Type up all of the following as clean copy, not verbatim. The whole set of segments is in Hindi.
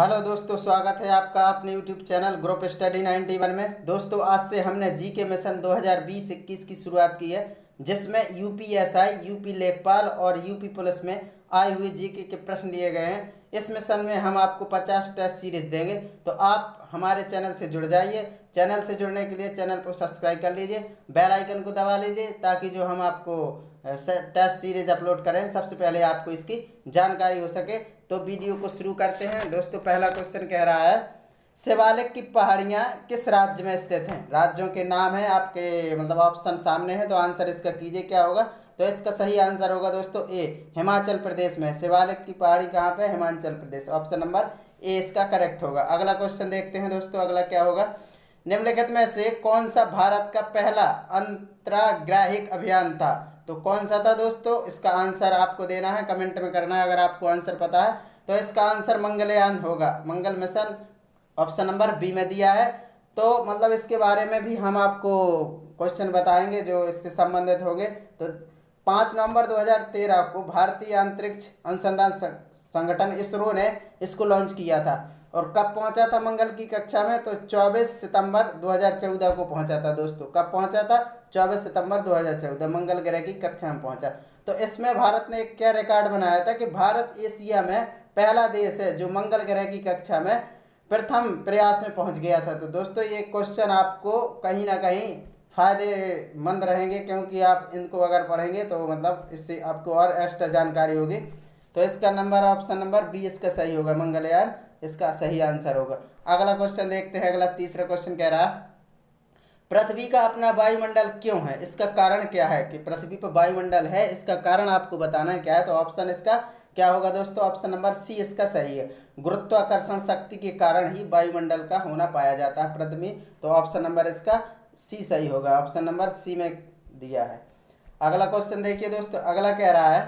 हेलो दोस्तों, स्वागत है आपका अपने यूट्यूब चैनल ग्रुप स्टडी 91 में। दोस्तों, आज से हमने जीके मिशन 2020-21 की शुरुआत की है, जिसमें यूपीएसआई, यूपी लेखपाल और यूपी पुलिस में आए हुए जीके के प्रश्न लिए गए हैं। इस मिशन में हम आपको 50 टेस्ट सीरीज देंगे, तो आप हमारे चैनल से जुड़ जाइए। चैनल से जुड़ने के लिए चैनल को सब्सक्राइब कर लीजिए, बेल आइकन को दबा लीजिए, ताकि जो हम आपको टेस्ट सीरीज अपलोड करें सबसे पहले आपको इसकी जानकारी हो सके। तो वीडियो को शुरू करते हैं। दोस्तों, पहला क्वेश्चन कह रहा है, शिवालिक की पहाड़ियाँ किस राज्य में स्थित हैं? राज्यों के नाम है आपके, मतलब ऑप्शन सामने है, तो आंसर इसका कीजिए क्या होगा। तो इसका सही आंसर होगा दोस्तों ए, हिमाचल प्रदेश में। शिवालिक की पहाड़ी कहाँ पे? Himachal Pradesh. Option number A इसका करेक्ट होगा। अगला क्वेश्चन देखते हैं दोस्तों, अगला क्या होगा। निम्नलिखित में से कौन सा भारत का पहला अंतराग्राहिक अभियान था? तो कौन सा था दोस्तों? इसका आंसर आपको देना है, कमेंट में करना है। अगर आपको आंसर पता है तो इसका आंसर मंगलयान होगा, मंगल मिशन। ऑप्शन नंबर बी में दिया है। तो मतलब इसके बारे में भी हम आपको क्वेश्चन बताएंगे जो इससे संबंधित होंगे। तो 5 नवंबर 2013 को भारतीय अंतरिक्ष अनुसंधान संगठन इसरो ने इसको लॉन्च किया था। और कब पहुंचा था मंगल की कक्षा में? तो 24 सितंबर 2014 को पहुंचा था दोस्तों। कब पहुंचा था? 24 सितंबर 2014 मंगल ग्रह की कक्षा में पहुंचा। तो इसमें भारत ने एक क्या रिकॉर्ड बनाया था कि भारत एशिया में पहला देश है जो मंगल ग्रह की कक्षा में प्रथम प्रयास में पहुंच गया था। तो दोस्तों, ये क्वेश्चन आपको कहीं ना कहीं फ़ायदेमंद रहेंगे, क्योंकि आप इनको अगर पढ़ेंगे तो मतलब इससे आपको और एक्स्ट्रा जानकारी होगी। तो इसका नंबर ऑप्शन नंबर बी इसका सही होगा, मंगलयान इसका सही आंसर होगा। अगला क्वेश्चन देखते हैं। अगला तीसरा क्वेश्चन कह रहा है, पृथ्वी का अपना वायुमंडल क्यों है? इसका कारण क्या है कि पृथ्वी पर वायुमंडल है, इसका कारण आपको बताना है क्या है। तो ऑप्शन इसका क्या होगा दोस्तों? ऑप्शन नंबर सी इसका सही है। गुरुत्वाकर्षण शक्ति के कारण ही वायुमंडल का होना पाया जाता है पृथ्वी। तो ऑप्शन नंबर इसका सी सही होगा, ऑप्शन नंबर सी में दिया है। अगला क्वेश्चन देखिए दोस्तों, अगला कह रहा है,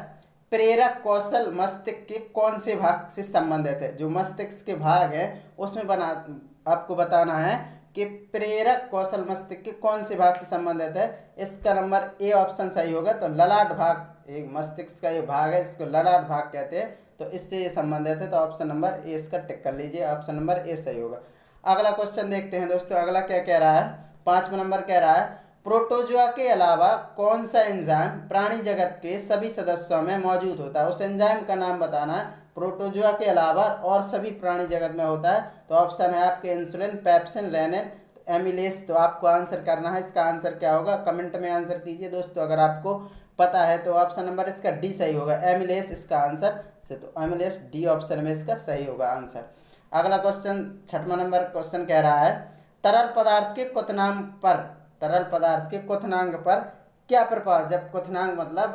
प्रेरक कौशल मस्तिष्क के कौन से भाग से संबंधित है? जो मस्तिष्क के भाग हैं उसमें आपको बताना है कि प्रेरक कौशल मस्तिष्क के कौन से भाग से संबंधित है। इसका नंबर ए ऑप्शन सही होगा। तो ललाट भाग एक मस्तिष्क का ये भाग है, इसको ललाट भाग कहते हैं, तो इससे ये संबंधित है। तो ऑप्शन नंबर ए इसका टिक कर लीजिए, ऑप्शन नंबर ए सही होगा। अगला क्वेश्चन देखते हैं दोस्तों, अगला क्या कह रहा है। 5वां नंबर कह रहा है, प्रोटोजोआ के अलावा कौन सा एंजाइम प्राणी जगत के सभी सदस्यों में मौजूद होता है? उस एंजाइम का नाम बताना है। प्रोटोजोआ के अलावा और सभी प्राणी जगत में होता है। तो ऑप्शन है आपके इंसुलिन, पेप्सिन, लेनिन, एमिलेस। तो आपको आंसर करना है, इसका आंसर क्या होगा कमेंट में आंसर कीजिए दोस्तों। अगर आपको पता है तो ऑप्शन नंबर इसका डी सही होगा, एमिलेस इसका आंसर से। तो एमिलेस डी ऑप्शन में इसका सही होगा आंसर। अगला क्वेश्चन 6वां नंबर क्वेश्चन कह रहा है, तरल पदार्थ के क्वथनांक पर, तरल पदार्थ के क्वथनांक पर क्या प्रभाव? जब क्वथनांक मतलब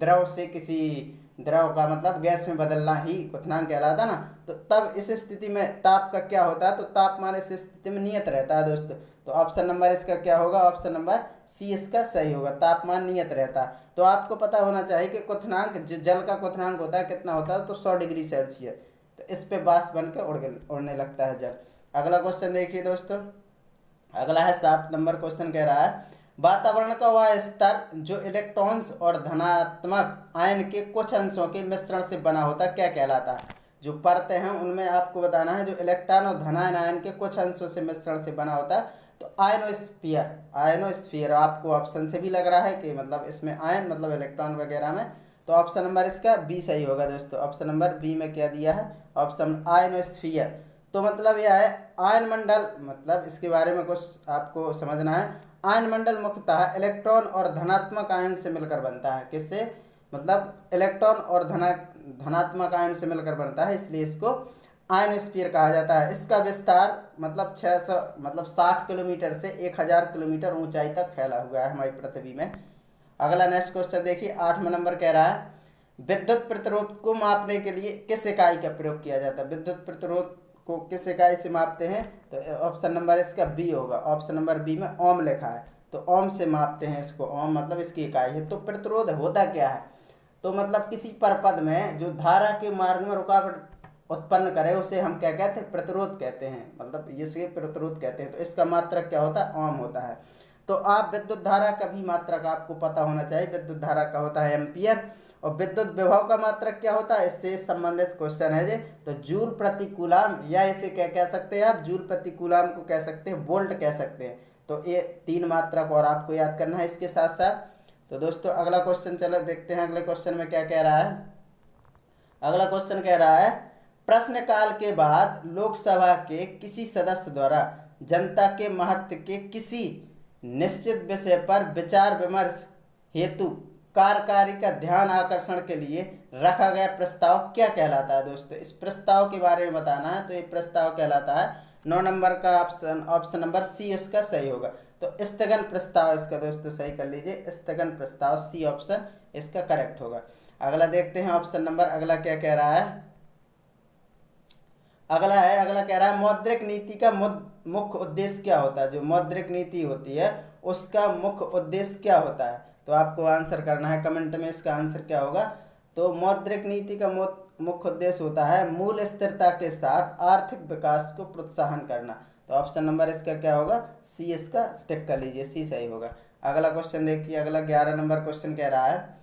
द्रव से किसी द्रव का मतलब गैस में बदलना ही क्वथनांक कहलाता ना, तो तब इस स्थिति में ताप का क्या होता है? तो तापमान इस स्थिति में नियत रहता है दोस्तों। तो ऑप्शन नंबर इसका क्या होगा? ऑप्शन नंबर सी इसका सही होगा, तापमान नियत रहता है। तो आपको पता होना चाहिए कि क्वथनांक, जो जल का क्वथनांक होता है कितना होता है? तो 100 डिग्री सेल्सियस। तो इस पे बाष्प बन के उड़ने लगता है जल। अगला क्वेश्चन देखिए दोस्तों, अगला है 7 नंबर क्वेश्चन कह रहा है, वातावरण का वह स्तर जो इलेक्ट्रॉन्स और धनात्मक आयन के कुछ अंशों के मिश्रण से बना होता क्या कहलाता है? जो परतें हैं उनमें आपको बताना है जो इलेक्ट्रॉन और धनायन आयन के कुछ अंशों से मिश्रण से बना होता है। तो आयनोस्फीयर, आयनोस्फीयर आपको ऑप्शन से भी लग रहा है कि मतलब इसमें आयन मतलब इलेक्ट्रॉन वगैरह में। तो ऑप्शन नंबर इसका बी सही होगा दोस्तों। ऑप्शन नंबर बी में क्या दिया है? Option ionosphere. तो मतलब यह है आयन मंडल, मतलब इसके बारे में कुछ आपको समझना है। आयन मंडल मुख्यतः इलेक्ट्रॉन और धनात्मक आयन से मिलकर बनता है। किससे? मतलब इलेक्ट्रॉन और धनात्मक आयन से मिलकर बनता है, इसलिए इसको आयनोस्फीयर कहा जाता है। इसका विस्तार मतलब 600 मतलब 60 किलोमीटर से 1000 किलोमीटर ऊंचाई तक फैला हुआ है हमारी पृथ्वी में। अगला नेक्स्ट क्वेश्चन देखिए, 8वां नंबर कह रहा है, विद्युत प्रतिरोध को मापने के लिए किस इकाई का प्रयोग किया जाता है? विद्युत प्रतिरोध को किस इकाई से मापते हैं? तो ऑप्शन नंबर इसका बी होगा, ऑप्शन नंबर बी में ओम लिखा है। तो ओम से मापते हैं इसको, ओम मतलब इसकी इकाई है। तो प्रतिरोध होता क्या है? तो मतलब किसी परपथ में जो धारा के मार्ग में रुकावट उत्पन्न करे उसे हम क्या कहते हैं? प्रतिरोध कहते हैं, मतलब इसे प्रतिरोध कहते हैं। तो इसका मात्रक क्या होता है? ओम होता है। तो आप विद्युत धारा का भी मात्रक आपको पता होना चाहिए। विद्युत धारा का होता है एम्पियर, और विद्युत विभव का मात्रक क्या होता है, इससे संबंधित क्वेश्चन है जी। तो जूल प्रति कूलाम, या इसे क्या कह सकते हैं आप, जूल प्रति कूलाम को कह सकते हैं, वोल्ट कह सकते हैं। तो ये 3 मात्रक और आपको याद करना है इसके साथ साथ। तो दोस्तों अगला क्वेश्चन चलो देखते हैं अगले क्वेश्चन में क्या कह रहा है। अगला क्वेश्चन कह रहा है, प्रश्नकाल के बाद लोकसभा के किसी सदस्य द्वारा जनता के महत्व के किसी निश्चित विषय पर विचार विमर्श हेतु कार्यकारी का ध्यान आकर्षण के लिए रखा गया प्रस्ताव क्या कहलाता है। दोस्तों इस प्रस्ताव के बारे में बताना है। तो ये प्रस्ताव कहलाता है 9 नंबर का ऑप्शन नंबर सी इसका सही होगा। तो स्थगन प्रस्ताव इसका दोस्तों सही कर लीजिए, स्थगन प्रस्ताव सी ऑप्शन इसका करेक्ट होगा। अगला देखते हैं ऑप्शन नंबर अगला क्या कह रहा है। अगला कह रहा है मौद्रिक नीति का मुख्य उद्देश्य क्या होता है। जो मौद्रिक नीति होती है उसका मुख्य उद्देश्य क्या होता है। तो आपको आंसर करना है कमेंट में, इसका आंसर क्या होगा। तो मौद्रिक नीति का मुख्य उद्देश्य होता है मूल्य स्थिरता के साथ आर्थिक विकास को प्रोत्साहन करना। तो ऑप्शन नंबर इसका क्या होगा, सी इसका टिक कर लीजिए, सी सही होगा। अगला क्वेश्चन देखिए, अगला 11 नंबर क्वेश्चन कह रहा है,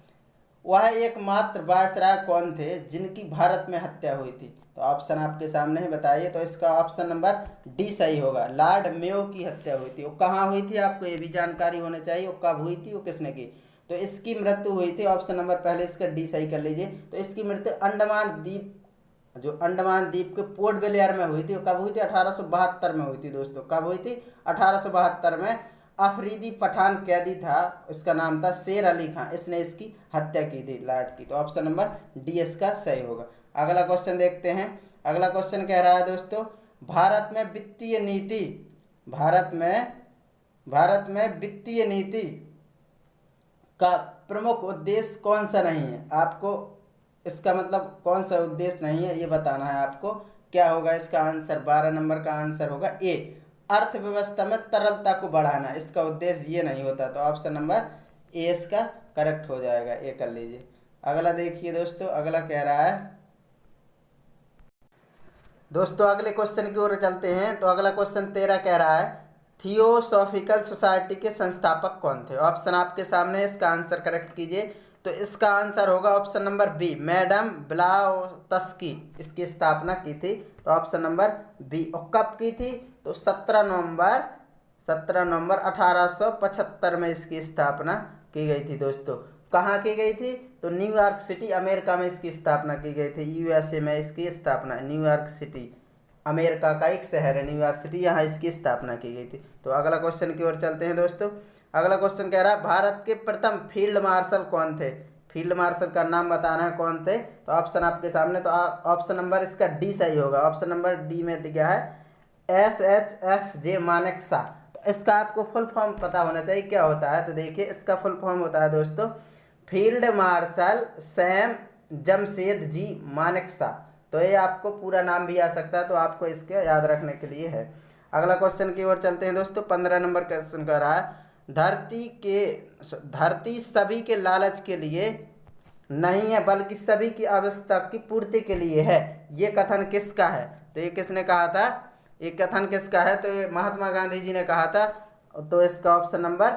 वह एकमात्र वायसराय कौन थे जिनकी भारत में हत्या हुई थी। तो ऑप्शन आपके सामने ही बताइए। तो इसका ऑप्शन नंबर डी सही होगा, लॉर्ड मेयो की हत्या हुई थी। वो कहाँ हुई थी आपको ये भी जानकारी होनी चाहिए, वो कब हुई थी, वो किसने की। तो इसकी मृत्यु हुई थी, ऑप्शन नंबर पहले इसका डी सही कर लीजिए। तो इसकी मृत्यु अंडमान द्वीप, जो अंडमान द्वीप के पोर्ट ब्लेयर में हुई थी। वो कब हुई थी, 1872 में हुई थी दोस्तों। कब हुई थी, 1872 में। अफरीदी पठान कैदी था, इसका नाम था शेर अली खान, इसने इसकी हत्या की थी लॉर्ड की। तो ऑप्शन नंबर डी इसका सही होगा। अगला क्वेश्चन देखते हैं। अगला क्वेश्चन कह रहा है दोस्तों, भारत में वित्तीय नीति का प्रमुख उद्देश्य कौन सा नहीं है। आपको इसका मतलब कौन सा उद्देश्य नहीं है ये बताना है आपको। क्या होगा इसका आंसर, 12 नंबर का आंसर होगा ए, अर्थव्यवस्था में तरलता को बढ़ाना। इसका उद्देश्य ये नहीं होता। तो ऑप्शन नंबर ए इसका करेक्ट हो जाएगा, ए कर लीजिए। अगला देखिए दोस्तों, अगला कह रहा है दोस्तों, अगले क्वेश्चन की ओर चलते हैं। तो अगला क्वेश्चन 13 कह रहा है, थियोसॉफिकल सोसाइटी के संस्थापक कौन थे। ऑप्शन आपके सामने, इसका आंसर करेक्ट कीजिए। तो इसका आंसर होगा option number B, madam Blavatsky इसकी स्थापना की थी। तो ऑप्शन नंबर बी। और कब की थी, तो 17 नवंबर 1875 में इसकी स्थापना की गई थी दोस्तों। कहाँ की गई थी, तो न्यूयॉर्क सिटी अमेरिका में इसकी स्थापना की गई थी। यूएसए में इसकी स्थापना, न्यूयॉर्क सिटी अमेरिका का एक शहर है न्यूयॉर्क सिटी, यहाँ इसकी स्थापना की गई थी। तो अगला क्वेश्चन की ओर चलते हैं दोस्तों। अगला क्वेश्चन कह रहा है, भारत के प्रथम फील्ड मार्शल कौन थे। फील्ड मार्शल का नाम बताना है कौन थे। तो ऑप्शन आपके सामने, तो ऑप्शन नंबर इसका डी सही होगा। ऑप्शन नंबर डी में दिया है SHFJ मानेकशॉ। तो इसका आपको फुल फॉर्म पता होना चाहिए क्या होता है। तो देखिए इसका फुल फॉर्म होता है दोस्तों, field marshal Sam Jamshedji Manekshaw. तो ये आपको पूरा नाम भी आ सकता है, तो आपको इसके याद रखने के लिए है। अगला क्वेश्चन की ओर चलते हैं दोस्तों। 15 नंबर क्वेश्चन कर रहा है, धरती सभी के लालच के लिए नहीं है बल्कि सभी की आवश्यकता की पूर्ति के लिए है, ये कथन किसका है। तो ये किसने कहा था, ये कथन किसका है। तो ये महात्मा गांधी जी ने कहा था। तो इसका ऑप्शन नंबर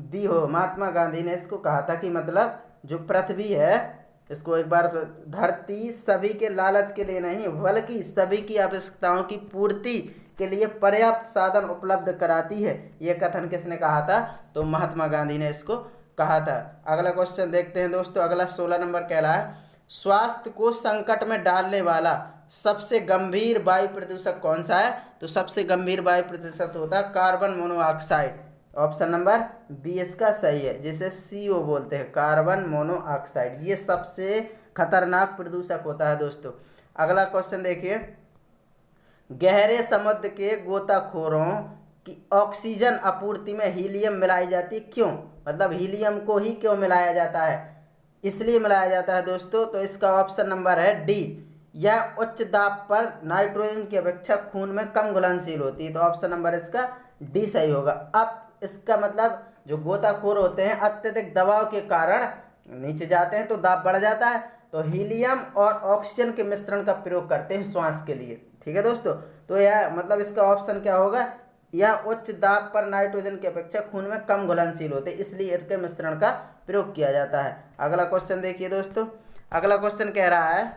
बी हो, महात्मा गांधी ने इसको कहा था कि मतलब जो पृथ्वी है, इसको एक बार, धरती सभी के लालच के लिए नहीं बल्कि सभी की आवश्यकताओं की पूर्ति के लिए पर्याप्त साधन उपलब्ध कराती है, ये कथन किसने कहा था। तो महात्मा गांधी ने इसको कहा था। अगला क्वेश्चन देखते हैं दोस्तों। अगला 16 नंबर कह रहा है, स्वास्थ्य को संकट में डालने वाला सबसे गंभीर वायु प्रदूषक कौन सा है। तो सबसे गंभीर वायु प्रदूषक होता है carbon monoxide. Option number B इसका सही है, जिसे CO बोलते हैं, कार्बन मोनोऑक्साइड। ये सबसे खतरनाक प्रदूषक होता है दोस्तों। अगला क्वेश्चन देखिए, गहरे समुद्र के गोताखोरों की ऑक्सीजन आपूर्ति में हीलियम मिलाई जाती है, क्यों। मतलब हीलियम को ही क्यों मिलाया जाता है, इसलिए मिलाया जाता है दोस्तों। तो इसका ऑप्शन नंबर है डी, यह उच्च दाब पर नाइट्रोजन की अपेक्षा खून में कम घुलनशील होती है। तो ऑप्शन नंबर इसका डी सही होगा। अब इसका मतलब जो गोताखोर होते हैं अत्यधिक दबाव के कारण नीचे जाते हैं तो दाब बढ़ जाता है, तो हीलियम और ऑक्सीजन के मिश्रण का प्रयोग करते हैं श्वास के लिए। ठीक है दोस्तों। तो यह मतलब इसका ऑप्शन क्या होगा, यह उच्च दाब पर नाइट्रोजन की अपेक्षा खून में कम घुलनशील होते हैं, इसलिए इसके मिश्रण का प्रयोग किया जाता है। अगला क्वेश्चन देखिए दोस्तों, अगला क्वेश्चन कह रहा है,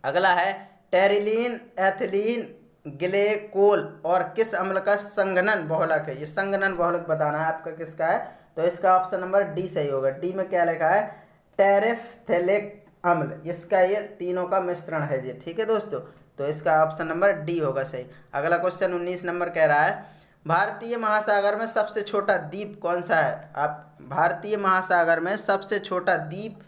अगला है टेरिलीन, एथिलीन, ग्लेकोल और किस अम्ल का संघनन बहुलक है। ये संघनन बहुलक बताना है आपका किसका है, तो इसका ऑप्शन नंबर डी सही होगा। डी में क्या लिखा है, टेरेफ्थैलिक अम्ल, इसका ये तीनों का मिश्रण है ये, ठीक है दोस्तों, तो इसका ऑप्शन नंबर डी होगा सही। अगला क्वेश्चन 19 नंबर कह रहा है, भारतीय महासागर में सबसे छोटा द्वीप कौन सा है। आप भारतीय महासागर में सबसे छोटा द्वीप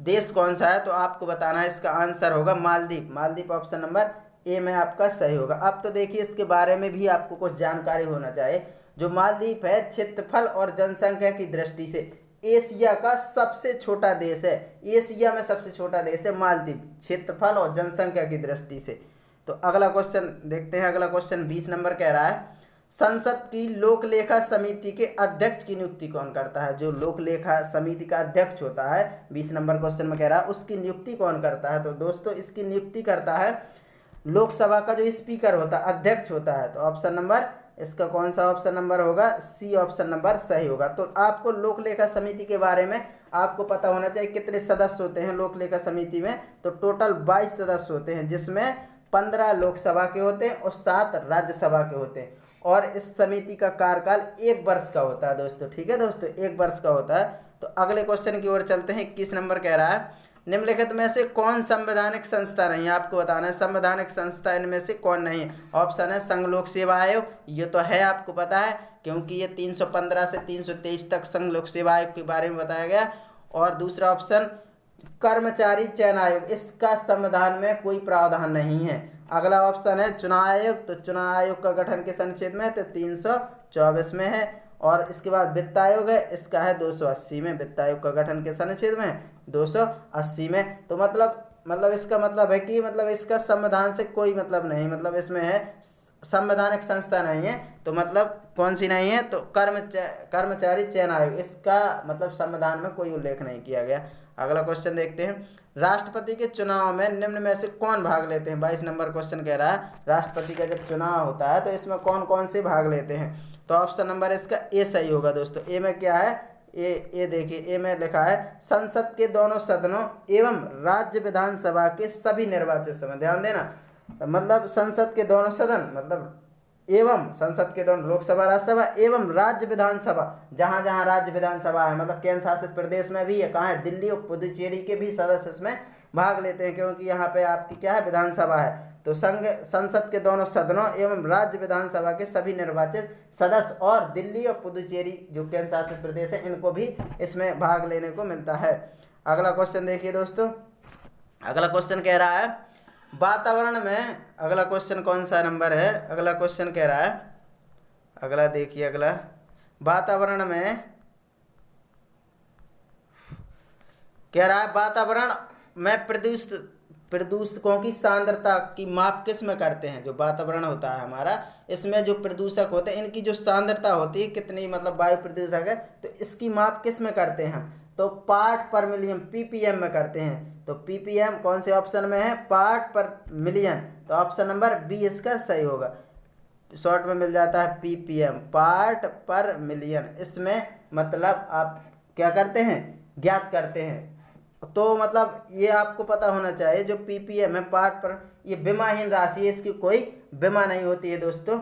देश कौन सा है, तो आपको बताना है, इसका आंसर होगा Maldives. Maldives option number A में आपका सही होगा। अब तो देखिए इसके बारे में भी आपको कुछ जानकारी होना चाहिए। जो मालदीव है क्षेत्रफल और जनसंख्या की दृष्टि से एशिया का सबसे छोटा देश है। एशिया में सबसे छोटा देश है मालदीव, क्षेत्रफल और जनसंख्या की दृष्टि से। तो अगला क्वेश्चन देखते हैं। अगला क्वेश्चन 20 नंबर कह रहा है, संसद की लोक लेखा समिति के अध्यक्ष की नियुक्ति कौन करता है। जो लोक लेखा समिति का अध्यक्ष होता है, 20 नंबर क्वेश्चन में कह रहा है, उसकी नियुक्ति कौन करता है। तो दोस्तों इसकी नियुक्ति करता है लोकसभा का जो स्पीकर होता है, अध्यक्ष होता है। तो ऑप्शन नंबर इसका कौन सा ऑप्शन नंबर होगा, सी ऑप्शन नंबर सही होगा। तो आपको लोक लेखा समिति के बारे में आपको पता होना चाहिए कितने सदस्य होते हैं लोक लेखा समिति में। तो टोटल 22 सदस्य होते हैं, जिसमें 15 लोकसभा के होते हैं और 7 राज्यसभा के होते हैं। और इस समिति का कार्यकाल 1 वर्ष का होता है दोस्तों, ठीक है दोस्तों, 1 वर्ष का होता है। तो अगले क्वेश्चन की ओर चलते हैं। 21 नंबर कह रहा है, निम्नलिखित में से कौन संवैधानिक संस्था नहीं है। आपको बताना है संवैधानिक संस्था इनमें से कौन नहीं है। ऑप्शन है संघ लोक सेवा आयोग, ये तो है आपको पता है, क्योंकि ये 315 से 323 तक संघ लोक सेवा आयोग के बारे में बताया गया। और दूसरा ऑप्शन कर्मचारी चयन आयोग, इसका संविधान में कोई प्रावधान नहीं है। अगला ऑप्शन है चुनाव आयोग, तो चुनाव आयोग का गठन किस अनुच्छेद में है, तो 324 में है। और इसके बाद वित्त आयोग है, इसका है 280 में। वित्त आयोग का गठन किस अनुच्छेद में है, 280 में। तो मतलब इसका मतलब है कि मतलब इसका संविधान से कोई मतलब नहीं, मतलब इसमें है संवैधानिक संस्था नहीं है। तो मतलब कौन सी नहीं है, तो कर्मचारी चयन आयोग, इसका मतलब संविधान में कोई उल्लेख नहीं किया गया। अगला क्वेश्चन देखते हैं, राष्ट्रपति के चुनाव में निम्न में से कौन भाग लेते हैं। 22 नंबर क्वेश्चन कह रहा है, राष्ट्रपति का जब चुनाव होता है तो इसमें कौन कौन से भाग लेते हैं। तो ऑप्शन नंबर इसका ए सही होगा दोस्तों। ए में क्या है, ए देखिए, ए में लिखा है संसद के दोनों सदनों एवं राज्य विधानसभा के सभी निर्वाचित सदन। ध्यान देना, मतलब संसद के दोनों सदन, मतलब एवं संसद के दोनों लोकसभा राज्यसभा एवं राज्य विधानसभा, जहाँ जहाँ राज्य विधानसभा है, मतलब केंद्र शासित प्रदेश में भी है, कहाँ है, दिल्ली और पुदुचेरी के भी सदस्य इसमें भाग लेते हैं, क्योंकि यहाँ पे आपकी क्या है, विधानसभा है। तो संसद के दोनों सदनों एवं राज्य विधानसभा के सभी निर्वाचित सदस्य और दिल्ली और पुदुचेरी जो केंद्र शासित प्रदेश है, इनको भी इसमें भाग लेने को मिलता है। अगला क्वेश्चन देखिए दोस्तों, अगला क्वेश्चन कह रहा है वातावरण में, अगला क्वेश्चन कौन सा नंबर है, अगला क्वेश्चन कह रहा है, अगला देखिए, अगला वातावरण में कह रहा है वातावरण में प्रदूषकों की सांद्रता की माप किस में करते हैं। जो वातावरण होता है हमारा, इसमें जो प्रदूषक होते हैं इनकी जो सांद्रता होती है, कितनी मतलब वायु प्रदूषक है, तो इसकी माप किस में करते हैं, तो पार्ट पर मिलियन पीपीएम में करते हैं। तो पीपीएम कौन से ऑप्शन में है, पार्ट पर मिलियन। तो ऑप्शन नंबर बी इसका सही होगा, शॉर्ट में मिल जाता है पीपीएम, पार्ट पर मिलियन। इसमें मतलब आप क्या करते हैं, ज्ञात करते हैं। तो मतलब ये आपको पता होना चाहिए, जो पीपीएम है पार्ट पर, ये बीमाहीन राशि है, इसकी कोई बीमा नहीं होती है दोस्तों।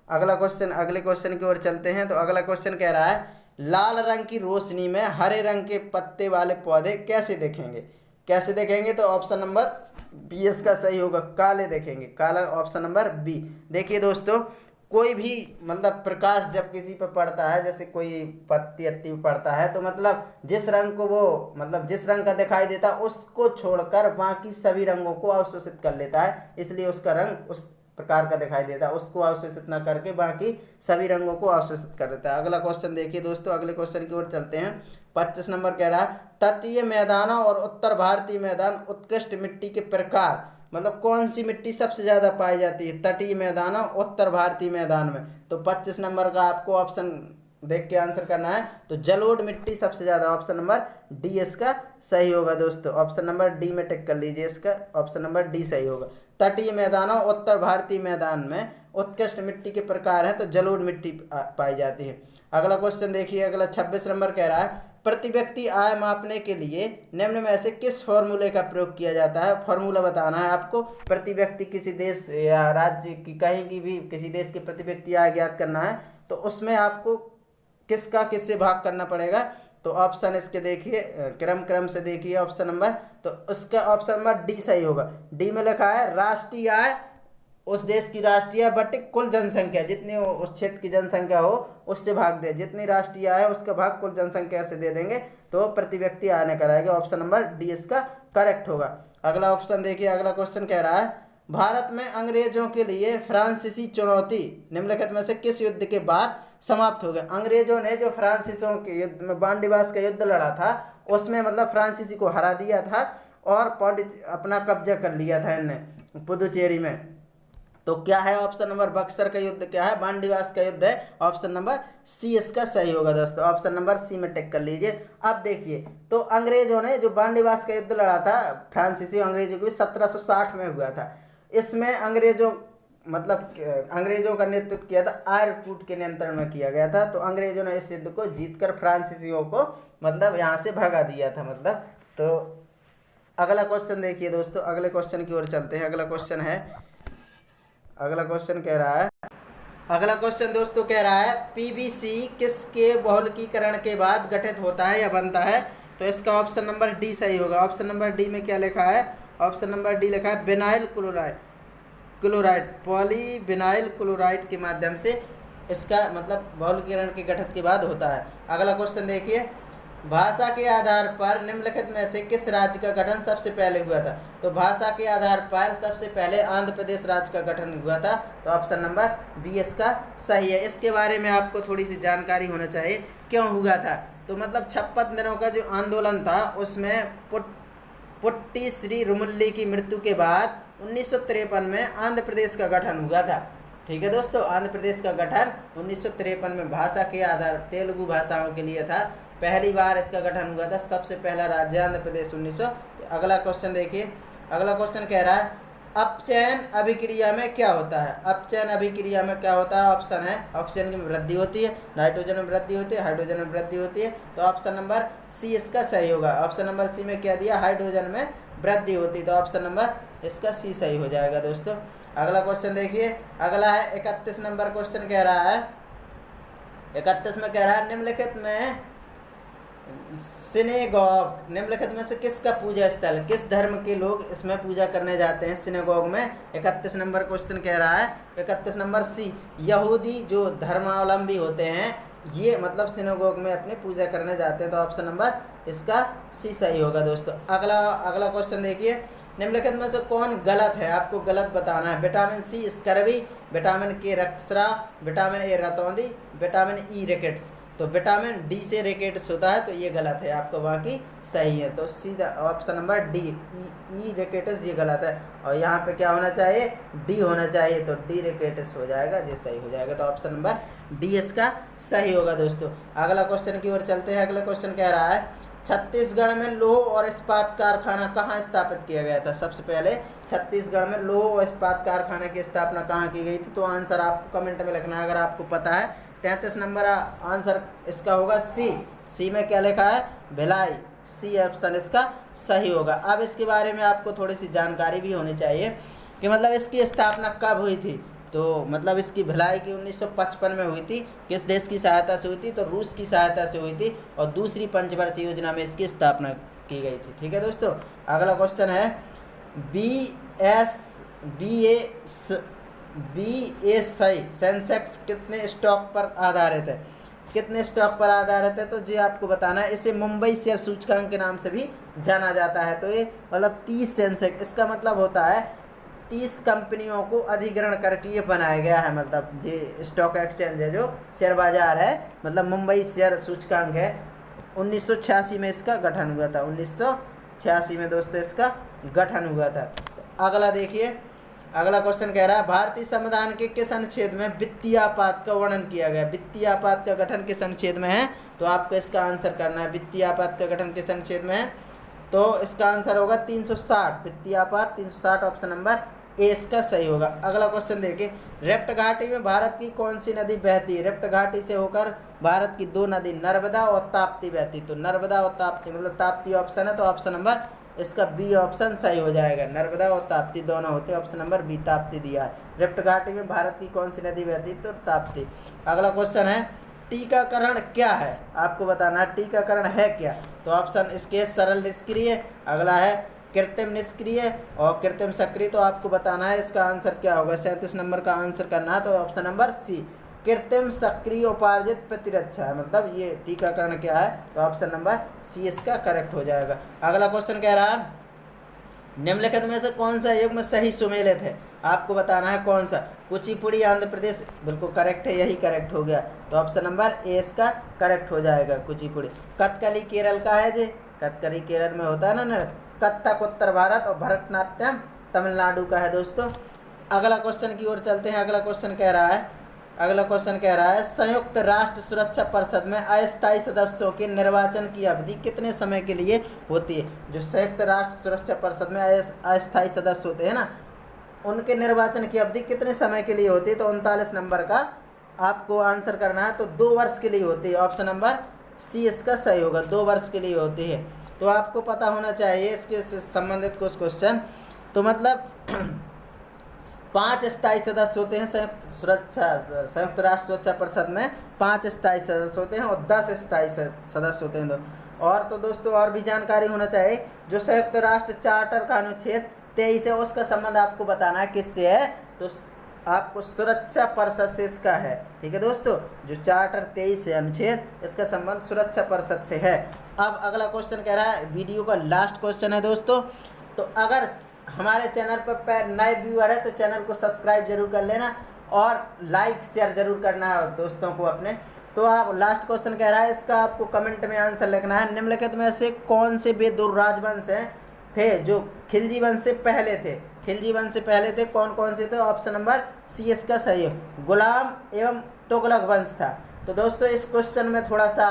अगला क्वेश्चन, अगले क्वेश्चन की ओर चलते हैं। तो अगला क्वेश्चन कह रहा है लाल रंग की रोशनी में हरे रंग के पत्ते वाले पौधे कैसे देखेंगे, कैसे देखेंगे। तो ऑप्शन नंबर बी इसका सही होगा, काले देखेंगे, काला ऑप्शन नंबर बी। देखिए दोस्तों, कोई भी मतलब प्रकाश जब किसी पर पड़ता है, जैसे कोई पत्ती अत्ती पड़ता है, तो मतलब जिस रंग को वो मतलब जिस रंग का दिखाई देता है उसको छोड़कर बाकी सभी रंगों को अवशोषित कर लेता है, इसलिए उसका रंग उस प्रकार का दिखाई देता है, उसको अवशोषित न करके बाकी सभी रंगों को अवशोषित कर देता है। अगला क्वेश्चन देखिए दोस्तों, अगले क्वेश्चन की ओर चलते हैं। 25 नंबर कह रहा है तटीय मैदानों और उत्तर भारतीय मैदान उत्कृष्ट मिट्टी के प्रकार, मतलब कौन सी मिट्टी सबसे ज़्यादा पाई जाती है तटीय मैदानों उत्तर भारतीय मैदान में। तो 25 नंबर का आपको ऑप्शन देख के आंसर करना है। तो जलोढ़ मिट्टी सबसे ज़्यादा, ऑप्शन नंबर डी इसका सही होगा दोस्तों। ऑप्शन नंबर डी में टिक कर लीजिए, इसका ऑप्शन नंबर डी सही होगा। तटीय मैदानों उत्तर भारतीय मैदान में उत्कृष्ट मिट्टी के प्रकार हैं, तो जलोढ़ मिट्टी पाई जाती है। अगला क्वेश्चन देखिए, अगला 26 नंबर कह रहा है प्रति व्यक्ति आय मापने के लिए निम्न में से किस फॉर्मूले का प्रयोग किया जाता है? फॉर्मूला बताना है आपको। प्रति व्यक्ति किसी देश या राज्य की कहीं की भी किसी देश के प्रति व्यक्ति आय ज्ञात करना है तो उसमें आपको किससे भाग करना पड़ेगा? तो ऑप्शन इसके देखिए, क्रम से देखिए ऑप्शन नंबर, तो उसका ऑप्शन नंबर डी सही होगा। डी में लिखा है राष्ट्रीय आय, उस देश की राष्ट्रीय बटे कुल जनसंख्या, जितनी उस क्षेत्र की जनसंख्या हो उससे भाग दे, जितनी राष्ट्रीय आय है उसका भाग कुल जनसंख्या से दे देंगे तो प्रति व्यक्ति आय निकल आएगा। ऑप्शन नंबर डी इसका करेक्ट होगा। अगला ऑप्शन देखिए, अगला क्वेश्चन कह रहा है भारत में अंग्रेजों के लिए फ्रांसीसी चुनौती निम्नलिखित में से किस युद्ध के बाद समाप्त हो गया? अंग्रेजों ने जो फ्रांसीसियों के युद्ध में बांडीवास का युद्ध लड़ा था उसमें मतलब फ्रांसीसी को हरा दिया था और अपना कब्जा कर लिया था इनने पुदुचेरी में। तो क्या है ऑप्शन नंबर, बक्सर का युद्ध क्या है? बांडीवास का युद्ध है। ऑप्शन नंबर सी इसका सही होगा दोस्तों। ऑप्शन नंबर सी में टिक कर लीजिए। अब देखिए, तो अंग्रेजों ने जो बांडीवास का युद्ध लड़ा था फ्रांसीसी अंग्रेजों के 1760 में हुआ था। इसमें अंग्रेजों का नेतृत्व किया था आयरकूट के नियंत्रण में किया गया था। तो अंग्रेजों ने इस युद्ध को जीतकर फ्रांसीसियों को मतलब यहाँ से भगा दिया था मतलब। तो अगला क्वेश्चन देखिए दोस्तों, अगले क्वेश्चन की ओर चलते हैं। अगला क्वेश्चन कह रहा है, अगला क्वेश्चन दोस्तों कह रहा है पीवीसी किसके बहुलकीकरण के बाद गठित होता है या बनता है? तो इसका ऑप्शन नंबर डी सही होगा। ऑप्शन नंबर डी में क्या लिखा है? ऑप्शन नंबर डी लिखा है विनाइल क्लोराइड, पॉलीविनाइल क्लोराइड के माध्यम से इसका मतलब बहुलकीकरण के गठित के बाद होता है। अगला क्वेश्चन देखिए, भाषा के आधार पर निम्नलिखित में से किस राज्य का गठन सबसे पहले हुआ था? तो भाषा के आधार पर सबसे पहले आंध्र प्रदेश राज्य का गठन हुआ था। तो ऑप्शन नंबर बी इसका सही है। इसके बारे में आपको थोड़ी सी जानकारी होना चाहिए, क्यों हुआ था? तो मतलब 56 दिनों का जो आंदोलन था उसमें पुट्टी श्री रुमुल्ली की मृत्यु के बाद 1953 में आंध्र प्रदेश का गठन हुआ था। ठीक है दोस्तों, आंध्र प्रदेश का गठन 1953 में भाषा के आधार तेलुगु भाषाओं के लिए था। पहली बार इसका गठन हुआ था, सबसे पहला राज्य आंध्र प्रदेश 1900। अगला क्वेश्चन देखिए, अगला क्वेश्चन कह रहा है अपचयन अभिक्रिया में क्या होता है? अपचयन अभिक्रिया में क्या होता है? ऑप्शन है ऑक्सीजन में वृद्धि होती है, नाइट्रोजन में वृद्धि होती है, हाइड्रोजन में वृद्धि होती है। तो ऑप्शन नंबर सी इसका सही होगा। ऑप्शन नंबर सी में क्या दिया? हाइड्रोजन में वृद्धि होती है। तो ऑप्शन नंबर इसका सी सही हो जाएगा दोस्तों। अगला क्वेश्चन देखिए, अगला है 31 नंबर क्वेश्चन कह रहा है, 31 में कह रहा है निम्नलिखित में सिनेगॉग निम्नलिखित में से किसका पूजा स्थल, किस धर्म के लोग इसमें पूजा करने जाते हैं सिनेगॉग में? 31 नंबर क्वेश्चन कह रहा है, 31 नंबर सी, यहूदी जो धर्मावलंबी होते हैं ये मतलब सिनेगॉग में अपनी पूजा करने जाते हैं। तो ऑप्शन नंबर इसका सी सही होगा दोस्तों। अगला क्वेश्चन देखिए, निम्नलिखित में से कौन गलत है? आपको गलत बताना है। Vitamin C scurvy, vitamin K रक्तस्राव, विटामिन ए रतौंधी, विटामिन ई रिकेट्स। तो विटामिन डी से रिकेट्स होता है तो ये गलत है आपको, बाकी सही है। तो सीधा option number D E rickets ये गलत है और यहाँ पे क्या होना चाहिए? डी होना चाहिए। तो डी रिकेट्स हो जाएगा, ये सही हो जाएगा। तो ऑप्शन नंबर डी इसका सही होगा दोस्तों। अगला क्वेश्चन की ओर चलते हैं। अगला क्वेश्चन कह रहा है छत्तीसगढ़ में लौह और इस्पात कारखाना कहाँ स्थापित किया गया था? सबसे पहले छत्तीसगढ़ में लौह और इस्पात कारखाने की स्थापना कहाँ की गई थी? तो आंसर आपको कमेंट में लिखना है अगर आपको पता है। 33 नंबर आंसर इसका होगा सी में क्या लिखा है? भिलाई। सी ऑप्शन इसका सही होगा। अब इसके बारे में आपको थोड़ी सी जानकारी भी होनी चाहिए कि मतलब इसकी स्थापना कब हुई थी। तो मतलब इसकी भिलाई की 1955 में हुई थी। किस देश की सहायता से हुई थी? तो रूस की सहायता से हुई थी और दूसरी पंचवर्षीय योजना में इसकी स्थापना की गई थी। ठीक है दोस्तों। अगला क्वेश्चन है BSI सेंसेक्स कितने स्टॉक पर आधारित है? कितने स्टॉक पर आधारित है? तो ये आपको बताना है। इसे मुंबई शेयर सूचकांक के नाम से भी जाना जाता है। तो ये मतलब 30 सेंसेक्स, इसका मतलब होता है 30 कंपनियों को अधिग्रहण करके ये बनाया गया है। मतलब ये स्टॉक एक्सचेंज है, जो शेयर बाजार है, मतलब मुंबई शेयर सूचकांक है। 1986 में इसका गठन हुआ था। 1986 में दोस्तों इसका गठन हुआ था। अगला देखिए, अगला क्वेश्चन कह रहा है भारतीय संविधान के किस अनुच्छेद में वित्तीय आपात का वर्णन किया गया? वित्तीय आपात का गठन किस अनुच्छेद में है? तो आपको इसका आंसर करना है। वित्तीय आपात का गठन किस अनुच्छेद में है? तो इसका आंसर होगा 360। वित्तीय आपात 360 ऑप्शन नंबर ए इसका सही होगा। अगला क्वेश्चन देखिए, रिफ्ट घाटी में भारत की कौन सी नदी बहती है? रिफ्ट घाटी से होकर भारत की दो नदी नर्मदा और ताप्ती बहती। तो नर्मदा और ताप्ती मतलब ताप्ती ऑप्शन है, तो ऑप्शन नंबर इसका बी ऑप्शन सही हो जाएगा। नर्मदा और ताप्ती दोनों होते हैं, ऑप्शन नंबर बी ताप्ती दिया है। रिफ्ट घाटी में भारत की कौन सी नदी बहती? तो ताप्ती। अगला क्वेश्चन है, टीकाकरण क्या है? आपको बताना है टीकाकरण है क्या। तो ऑप्शन इसके सरल निष्क्रिय, अगला है कृत्रिम निष्क्रिय और कृत्रिम सक्रिय। तो आपको बताना है इसका आंसर क्या होगा। 37 नंबर का आंसर करना है, तो ऑप्शन नंबर सी कृत्रिम सक्रिय उपार्जित प्रतिरक्षा है, मतलब ये टीकाकरण क्या है? तो ऑप्शन नंबर सी इसका करेक्ट हो जाएगा। अगला क्वेश्चन कह रहा है, निम्नलिखित में से कौन सा युग्म सही सुमेलित है? आपको बताना है कौन सा। कुचिपुड़ी आंध्र प्रदेश बिल्कुल करेक्ट है, यही करेक्ट हो गया। तो ऑप्शन नंबर ए इसका करेक्ट हो जाएगा, कुचिपुड़ी। कथकली केरल का है जी, कथकली केरल में होता है ना नृत्य। कथक उत्तर भारत और भरतनाट्यम तमिलनाडु का है दोस्तों। अगला क्वेश्चन की ओर चलते हैं। अगला क्वेश्चन कह रहा है संयुक्त राष्ट्र सुरक्षा परिषद में अस्थायी सदस्यों के निर्वाचन की अवधि कितने समय के लिए होती है? जो संयुक्त राष्ट्र सुरक्षा परिषद में अस्थायी सदस्य होते हैं ना, उनके निर्वाचन की अवधि कितने समय के लिए होती है? तो 39 नंबर का आपको आंसर करना है। तो 2 वर्ष के लिए होती है, ऑप्शन नंबर सी इसका सही होगा, 2 वर्ष के लिए होती है। तो आपको पता होना चाहिए इसके संबंधित कुछ क्वेश्चन। तो मतलब 5 स्थायी सदस्य होते हैं संयुक्त राष्ट्र सुरक्षा परिषद में। 5 स्थायी सदस्य होते हैं और 10 स्थायी सदस्य होते हैं। और तो दोस्तों और भी जानकारी होना चाहिए, जो संयुक्त राष्ट्र चार्टर का अनुच्छेद 23 है, उसका संबंध आपको बताना है किससे है? तो आपको सुरक्षा परिषद से इसका है। ठीक है दोस्तों, जो चार्टर 23 है अनुच्छेद, इसका संबंध सुरक्षा परिषद से है। अब अगला क्वेश्चन कह रहा है, वीडियो का लास्ट क्वेश्चन है दोस्तों। तो अगर हमारे चैनल पर नए व्यूअर है तो चैनल को सब्सक्राइब जरूर कर लेना और लाइक शेयर जरूर करना है दोस्तों को अपने। तो आप लास्ट क्वेश्चन कह रहा है, इसका आपको कमेंट में आंसर लिखना है। निम्नलिखित में से कौन से वे दो राजवंश हैं थे जो खिलजी वंश से पहले थे? खिलजी वंश से पहले थे, कौन कौन से थे? ऑप्शन नंबर सी इसका सही है, गुलाम एवं तुगलक वंश था। तो दोस्तों इस क्वेश्चन में थोड़ा सा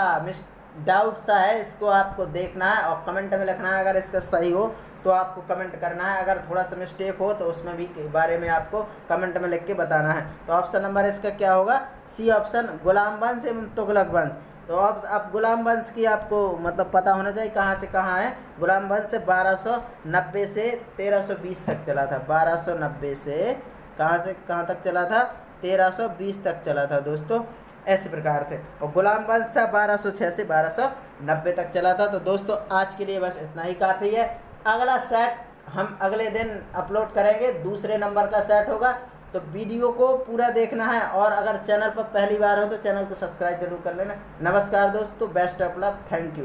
डाउट सा है, इसको आपको देखना है और कमेंट में लिखना है। अगर इसका सही हो तो आपको कमेंट करना है, अगर थोड़ा सा मिस्टेक हो तो उसमें भी बारे में आपको कमेंट में लिख के बताना है। तो ऑप्शन नंबर इसका क्या होगा? सी ऑप्शन, गुलाम वंश एवं तुगलक वंश। तो अब गुलाम वंश की आपको मतलब पता होना चाहिए कहाँ से कहाँ है। गुलाम वंश से 1290 से 1320 तक चला था। 1290 से कहाँ तक चला था? 1320 तक चला था दोस्तों, ऐसे प्रकार थे। और गुलाम वंश था 1206 से 1290 तक चला था। तो दोस्तों आज के लिए बस इतना ही काफ़ी है। अगला सेट हम अगले दिन अपलोड करेंगे, दूसरे नंबर का सेट होगा। तो वीडियो को पूरा देखना है और अगर चैनल पर पहली बार हो तो चैनल को सब्सक्राइब जरूर कर लेना। नमस्कार दोस्तों, best of luck, thank you.